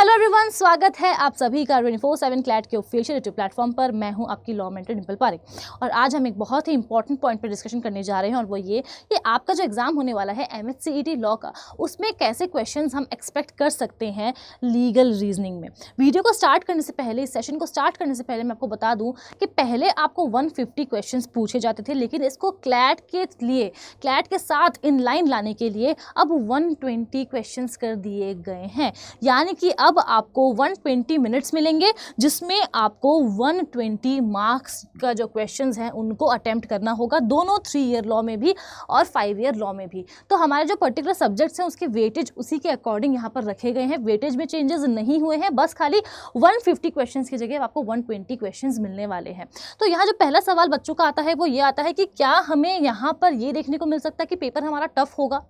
Hello everyone, स्वागत है आप सभी का 24/7 क्लैट के ऑफिशियल यूट्यूब प्लेटफॉर्म पर। मैं हूं आपकी लॉ मेंटर डिंपल पारेख और आज हम एक बहुत ही इंपॉर्टेंट पॉइंट पर डिस्कशन करने जा रहे हैं और वो ये कि आपका जो एग्जाम होने वाला है MHCET लॉ का, उसमें कैसे क्वेश्चंस हम एक्सपेक्ट कर सकते हैं लीगल रीजनिंग में। वीडियो को स्टार्ट करने से पहले, इस सेशन को स्टार्ट करने से पहले मैं आपको बता दूँ कि पहले आपको 150 क्वेश्चन पूछे जाते थे, लेकिन इसको क्लैट के लिए, क्लैट के साथ इन लाइन लाने के लिए अब 120 क्वेश्चन कर दिए गए हैं। यानी कि अब आपको 120 मिनट्स मिलेंगे जिसमें आपको 120 मार्क्स का जो क्वेश्चंस हैं उनको अटेम्प्ट करना होगा, दोनों 3 ईयर लॉ में भी और 5 ईयर लॉ में भी। तो हमारे जो पर्टिकुलर सब्जेक्ट्स हैं उसके वेटेज उसी के अकॉर्डिंग यहाँ पर रखे गए हैं। वेटेज में चेंजेस नहीं हुए हैं, बस खाली 150 क्वेश्चंस की जगह आपको 120 क्वेश्चंस मिलने वाले हैं। तो यहाँ जो पहला सवाल बच्चों का आता है वो ये आता है कि क्या हमें यहाँ पर ये देखने को मिल सकता है कि पेपर हमारा टफ होगा?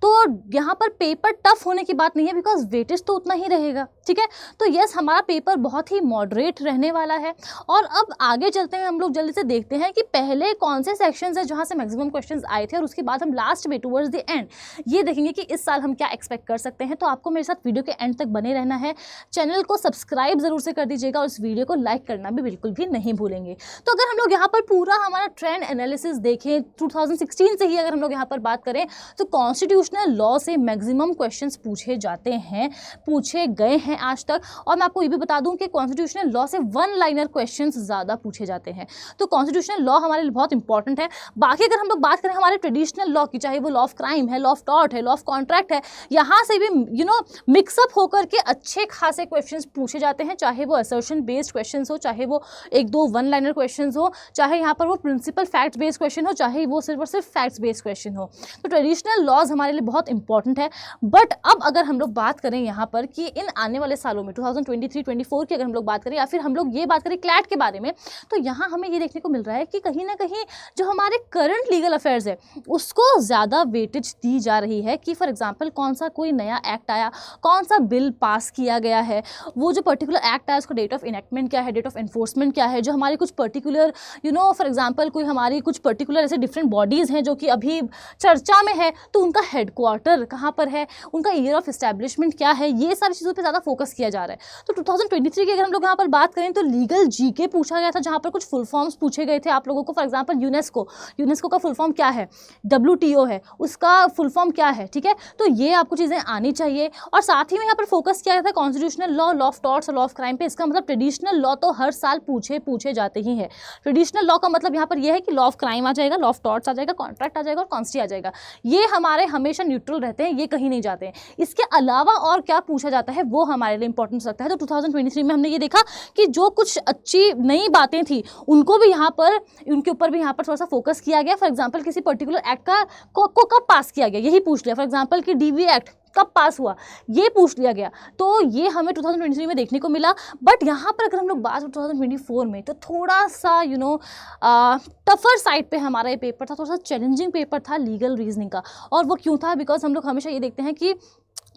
तो यहाँ पर पेपर टफ होने की बात नहीं है, बिकॉज वेटेज तो उतना ही रहेगा, ठीक है। तो यस, हमारा पेपर बहुत ही मॉडरेट रहने वाला है। और अब आगे चलते हैं, हम लोग जल्दी से देखते हैं कि पहले कौन से सेक्शंस हैं जहाँ से मैक्सिमम क्वेश्चंस आए थे और उसके बाद हम लास्ट में टुवर्ड्स द एंड ये देखेंगे कि इस साल हम क्या एक्सपेक्ट कर सकते हैं। तो आपको मेरे साथ वीडियो के एंड तक बने रहना है। चैनल को सब्सक्राइब जरूर से कर दीजिएगा और इस वीडियो को लाइक करना भी बिल्कुल भी नहीं भूलेंगे। तो अगर हम लोग यहाँ पर पूरा हमारा ट्रेंड एनालिसिस देखें 2016 से ही अगर हम लोग यहाँ पर बात करें तो कॉन्स्टिट्यूशनल लॉ से मैक्सिमम क्वेश्चंस पूछे जाते हैं, पूछे गए हैं आज तक। और मैं आपको ये भी बता दूं कि कॉन्स्टिट्यूशनल लॉ से 1 लाइनर क्वेश्चंस ज़्यादा पूछे जाते हैं। तो कॉन्स्टिट्यूशनल लॉ हमारे लिए बहुत इंपॉर्टेंट है। बाकी अगर हम लोग बात करें हमारे ट्रेडिशनल लॉ की, चाहे वो लॉ ऑफ क्राइम है, लॉ ऑफ टॉर्ट है, लॉ ऑफ कॉन्ट्रैक्ट है, यहाँ से भी मिक्सअप होकर के अच्छे खासे क्वेश्चंस पूछे जाते हैं। चाहे वो असर्शन बेस्ड क्वेश्चन हो, चाहे वो 1-2 1 लाइनर क्वेश्चन हो, चाहे यहाँ पर वो प्रिंसिपल फैक्ट बेस्ड क्वेश्चन हो, चाहे वो सिर्फ और सिर्फ फैक्ट्स बेस्ड क्वेश्चन हो। तो ट्रेडिशनल लॉज हमारे लिए बहुत इंपॉर्टेंट है। बट अब अगर हम लोग बात करें यहाँ पर कि इन आने वाले सालों में 2023-24 की अगर हम लोग बात करें या फिर हम लोग ये बात करें क्लैट के बारे में, तो यहाँ हमें ये देखने को मिल रहा है कि कहीं ना कहीं जो हमारे करंट लीगल अफेयर्स है उसको ज़्यादा वेटेज दी जा रही है। कि फॉर एग्जाम्पल कौन सा कोई नया एक्ट आया, कौन सा बिल पास किया गया है, वो जो पर्टिकुलर एक्ट आया उसका डेट ऑफ इनेक्टमेंट क्या है, डेट ऑफ एनफोर्समेंट क्या है, जो हमारी कुछ पर्टिकुलर फॉर एग्जाम्पल कोई हमारी कुछ पर्टिकुलर ऐसे डिफरेंट बॉडीज़ हैं जो कि अभी चर्चा में है, तो उनका हेडक्वार्टर कहाँ पर है, उनका ईयर ऑफ एस्टैब्लिशमेंट क्या है, ये सारी चीज़ों पे ज़्यादा फोकस किया जा रहा है। तो 2023 की अगर हम लोग यहाँ पर बात करें तो लीगल जीके पूछा गया था, जहाँ पर कुछ फुल फॉर्म्स पूछे गए थे आप लोगों को। फॉर एग्जांपल यूनेस्को का फुल फॉर्म क्या है, WTO है, उसका फुल फॉर्म क्या है, ठीक है। तो ये आपको चीज़ें आनी चाहिए। और साथ ही में यहाँ पर फोकस किया गया था constitutional law, law of torts और लॉ ऑफ क्राइम पे। इसका मतलब ट्रेडिशनल लॉ तो हर साल पूछे जाते ही है। ट्रेडिशनल लॉ का मतलब यहाँ पर यह है कि लॉ ऑफ क्राइम आ जाएगा, लॉ ऑफ टॉर्ट्स आ जाएगा, कॉन्ट्रैक्ट आ जाएगा और कॉन्स्टी आ जाएगा। ये हमारे हमेशा न्यूट्रल रहते हैं, ये कहीं नहीं जाते हैं। इसके अलावा और क्या पूछा जाता है वो हमारे लिए इंपॉर्टेंट लगता है। तो 2023 में हमने ये देखा कि जो कुछ अच्छी नई बातें थी उनको भी यहाँ पर, उनके ऊपर भी यहाँ पर थोड़ा सा फोकस किया गया। फॉर एग्जांपल किसी पर्टिकुलर एक्ट को कब पास किया गया, यही पूछ लिया। फॉर एग्जांपल कि DV एक्ट कब पास हुआ, ये पूछ लिया गया। तो ये हमें 2023 में देखने को मिला। बट यहाँ पर अगर हम लोग बात 2024 में, तो थोड़ा सा टफर साइड पे हमारा ये पेपर था, थोड़ा सा चैलेंजिंग पेपर था लीगल रीजनिंग का। और वो क्यों था? बिकॉज हम लोग हमेशा ये देखते हैं कि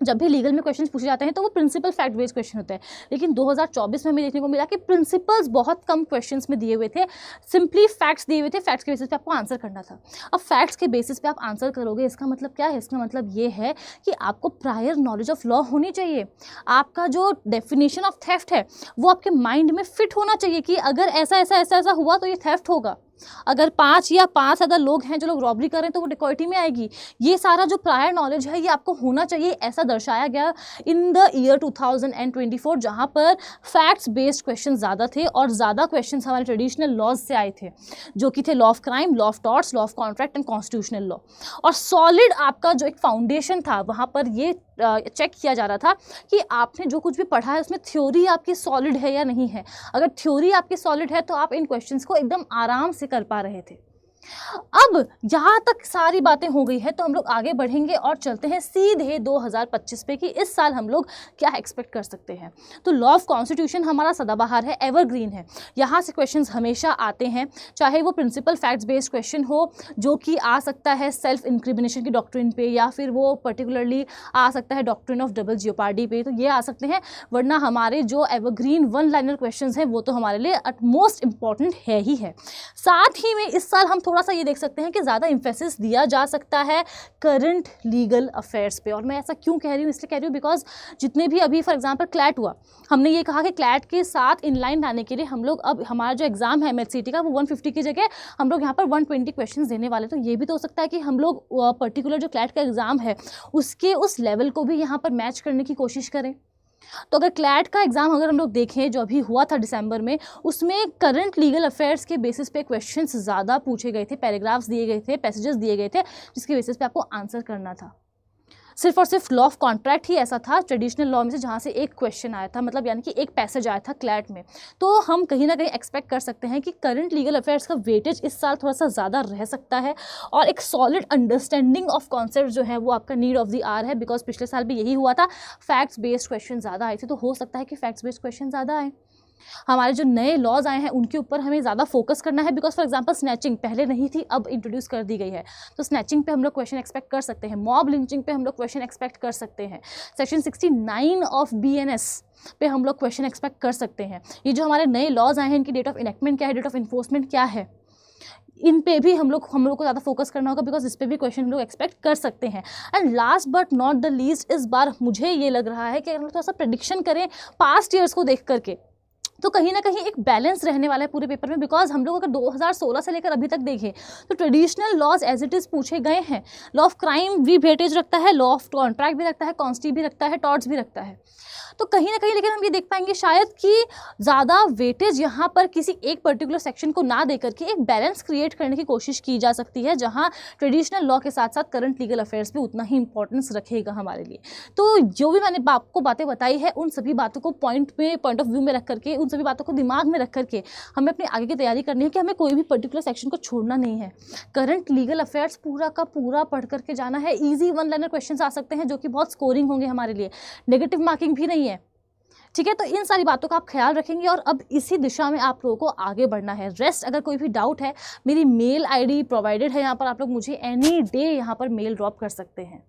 जब भी लीगल में क्वेश्चंस पूछे जाते हैं तो वो प्रिंसिपल फैक्ट बेस्ड क्वेश्चन होते हैं, लेकिन 2024 में हमें देखने को मिला कि प्रिंसिपल्स बहुत कम क्वेश्चंस में दिए हुए थे, सिंपली फैक्ट्स दिए हुए थे। फैक्ट्स के बेसिस पे आपको आंसर करना था। अब फैक्ट्स के बेसिस पे आप आंसर करोगे, इसका मतलब क्या है? इसका मतलब ये है कि आपको प्रायर नॉलेज ऑफ लॉ होनी चाहिए। आपका जो डेफिनेशन ऑफ थेफ्ट है वो आपके माइंड में फिट होना चाहिए कि अगर ऐसा हुआ तो ये थेफ्ट होगा। अगर 5 या 5 अदर लोग हैं जो लोग रॉबरी कर रहे हैं तो वो डिकॉइटी में आएगी। ये सारा जो प्रायर नॉलेज है ये आपको होना चाहिए। ऐसा दर्शाया गया इन द ईयर 2024, जहाँ पर फैक्ट्स बेस्ड क्वेश्चन ज़्यादा थे और ज़्यादा क्वेश्चन हमारे ट्रेडिशनल लॉज से आए थे, जो कि थे law of crime, law of torts, law of contract and constitutional law. और सॉलिड आपका जो एक फाउंडेशन था वहाँ पर ये चेक किया जा रहा था कि आपने जो कुछ भी पढ़ा है उसमें थ्योरी आपकी सॉलिड है या नहीं है। अगर थ्योरी आपकी सॉलिड है तो आप इन क्वेश्चंस को एकदम आराम से कर पा रहे थे। अब यहाँ तक सारी बातें हो गई है तो हम लोग आगे बढ़ेंगे और चलते हैं सीधे 2025 पे कि इस साल हम लोग क्या एक्सपेक्ट कर सकते हैं। तो लॉ ऑफ कॉन्स्टिट्यूशन हमारा सदाबहार है, एवरग्रीन है। यहाँ से क्वेश्चंस हमेशा आते हैं, चाहे वो प्रिंसिपल फैक्ट्स बेस्ड क्वेश्चन हो जो कि आ सकता है सेल्फ इंक्रिमिनेशन की डॉक्ट्रिन पे, या फिर वो पर्टिकुलरली आ सकता है डॉक्ट्रिन ऑफ डबल जियोपार्डी पे, तो ये आ सकते हैं। वरना हमारे जो एवरग्रीन 1 लाइनर क्वेश्चन हैं वो तो हमारे लिए अटमोस्ट इंपॉर्टेंट है ही है। साथ ही में इस साल हम थोड़ा सा ये देख सकते हैं कि ज़्यादा इम्फेसिस दिया जा सकता है करंट लीगल अफेयर्स पे। और मैं ऐसा क्यों कह रही हूँ, इसलिए कह रही हूँ बिकॉज जितने भी अभी फॉर एग्जांपल क्लैट हुआ, हमने ये कहा कि क्लैट के साथ इनलाइन लाने के लिए हम लोग अब हमारा जो एग्जाम है एमएचसीईटी का वो 150 की जगह हम लोग यहाँ पर 120 क्वेश्चन देने वाले। तो ये भी तो हो सकता है कि हम लोग पर्टिकुलर जो क्लैट का एग्जाम है उसके उस लेवल को भी यहाँ पर मैच करने की कोशिश करें। तो अगर क्लैट का एग्जाम अगर हम लोग देखें जो अभी हुआ था दिसंबर में, उसमें करंट लीगल अफेयर्स के बेसिस पे क्वेश्चंस ज़्यादा पूछे गए थे, पैराग्राफ्स दिए गए थे, पैसेजेस दिए गए थे, जिसके बेसिस पे आपको आंसर करना था। सिर्फ और सिर्फ लॉ ऑफ कॉन्ट्रैक्ट ही ऐसा था ट्रेडिशनल लॉ में से जहाँ से एक क्वेश्चन आया था, मतलब यानी कि एक पैसेज आया था क्लैट में। तो हम कहीं ना कहीं एक्सपेक्ट कर सकते हैं कि करंट लीगल अफेयर्स का वेटेज इस साल थोड़ा सा ज़्यादा रह सकता है और एक सॉलिड अंडरस्टैंडिंग ऑफ कॉन्सेप्ट जो है वो आपका नीड ऑफ द आवर है। बिकॉज पिछले साल भी यही हुआ था, फैक्ट्स बेस्ड क्वेश्चन ज़्यादा आए थे, तो हो सकता है कि फैक्ट्स बेस्ड क्वेश्चन ज़्यादा आए। हमारे जो नए लॉज आए हैं उनके ऊपर हमें ज़्यादा फोकस करना है। बिकॉज फॉर एग्जांपल स्नैचिंग पहले नहीं थी, अब इंट्रोड्यूस कर दी गई है, तो स्नैचिंग पे हम लोग क्वेश्चन एक्सपेक्ट कर सकते हैं। मॉब लिंचिंग पे हम लोग क्वेश्चन एक्सपेक्ट कर सकते हैं। सेक्शन 69 ऑफ BNS पे हम लोग क्वेश्चन एक्सपेक्ट कर सकते हैं। ये जो हमारे नए लॉज आए हैं इनकी डेट ऑफ इनेक्टमेंट क्या है, डेट ऑफ इन्फोर्समेंट क्या है, इन पे भी हम लोग को ज़्यादा फोकस करना होगा। बिकॉज इस पे भी क्वेश्चन हम लोग एक्सपेक्ट कर सकते हैं। And last but not the least, इस बार मुझे ये लग रहा है कि अगर हम थोड़ा सा प्रेडिक्शन करें पास्ट ईयर्स को देख करके, तो कहीं ना कहीं एक बैलेंस रहने वाला है पूरे पेपर में। बिकॉज हम लोग अगर 2016 से लेकर अभी तक देखें तो traditional laws as it is पूछे गए हैं। लॉ ऑफ क्राइम भी वेटेज रखता है, लॉ ऑफ कॉन्ट्रैक्ट भी रखता है, कॉन्स्टी भी रखता है, टॉर्ट्स भी रखता है। तो कहीं ना कहीं लेकिन हम ये देख पाएंगे शायद कि ज़्यादा वेटेज यहाँ पर किसी एक पर्टिकुलर सेक्शन को ना दे करके एक बैलेंस क्रिएट करने की कोशिश की जा सकती है, जहाँ ट्रेडिशनल लॉ के साथ साथ करंट लीगल अफेयर्स भी उतना ही इंपॉर्टेंस रखेगा हमारे लिए। तो जो भी मैंने आपको बातें बताई है उन सभी बातों को पॉइंट ऑफ व्यू में रख करके, उन सभी बातों को दिमाग में रख करके हमें अपनी आगे की तैयारी करनी है कि हमें कोई भी पर्टिकुलर सेक्शन को छोड़ना नहीं है। करंट लीगल अफेयर्स पूरा का पूरा पढ़ करके जाना है। ईजी वन लाइनर क्वेश्चंस आ सकते हैं जो कि बहुत स्कोरिंग होंगे हमारे लिए, नेगेटिव मार्किंग भी नहीं है। ठीक है, तो इन सारी बातों का आप ख्याल रखेंगे और अब इसी दिशा में आप लोगों को आगे बढ़ना है। रेस्ट अगर कोई भी डाउट है, मेरी मेल आईडी प्रोवाइडेड है यहाँ पर, आप लोग मुझे एनी डे यहाँ पर मेल ड्रॉप कर सकते हैं।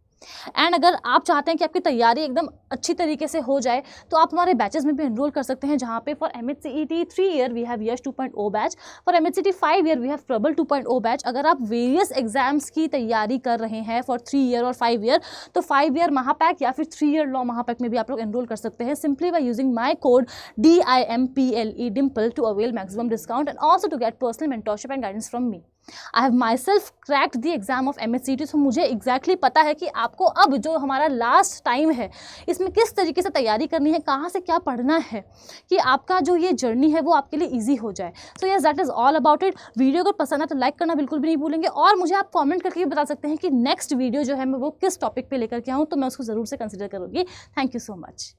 एंड अगर आप चाहते हैं कि आपकी तैयारी एकदम अच्छी तरीके से हो जाए तो आप हमारे बैचेस में भी एनरोल कर सकते हैं, जहाँ पे for MHCET 3 year we have Yash 2.0 batch, for MHCET 5 year we have Prabal 2.0 batch. अगर आप वेरियस एग्जाम्स की तैयारी कर रहे हैं फॉर 3 ईयर और 5 ईयर, तो 5 ईयर महापैक या फिर 3 ईयर लॉ महापैक में भी आप लोग एनरोल कर सकते हैं, simply by using my code DIMPLE Dimple to avail maximum discount and also to get personal mentorship and guidance from me. I have myself cracked the exam of MHCET, तो मुझे exactly पता है कि आपको अब जो हमारा लास्ट टाइम है इसमें किस तरीके से तैयारी करनी है, कहाँ से क्या पढ़ना है, कि आपका जो ये जर्नी है वो आपके लिए ईजी हो जाए। So yes, that is all about it. Video अगर पसंद है तो लाइक करना बिल्कुल भी नहीं भूलेंगे और मुझे आप कॉमेंट करके बता सकते हैं कि नेक्स्ट वीडियो जो है मैं वो किस टॉपिक पर लेकर के आऊँ, तो मैं उसको ज़रूर से कंसिडर करूँगी। Thank you so much.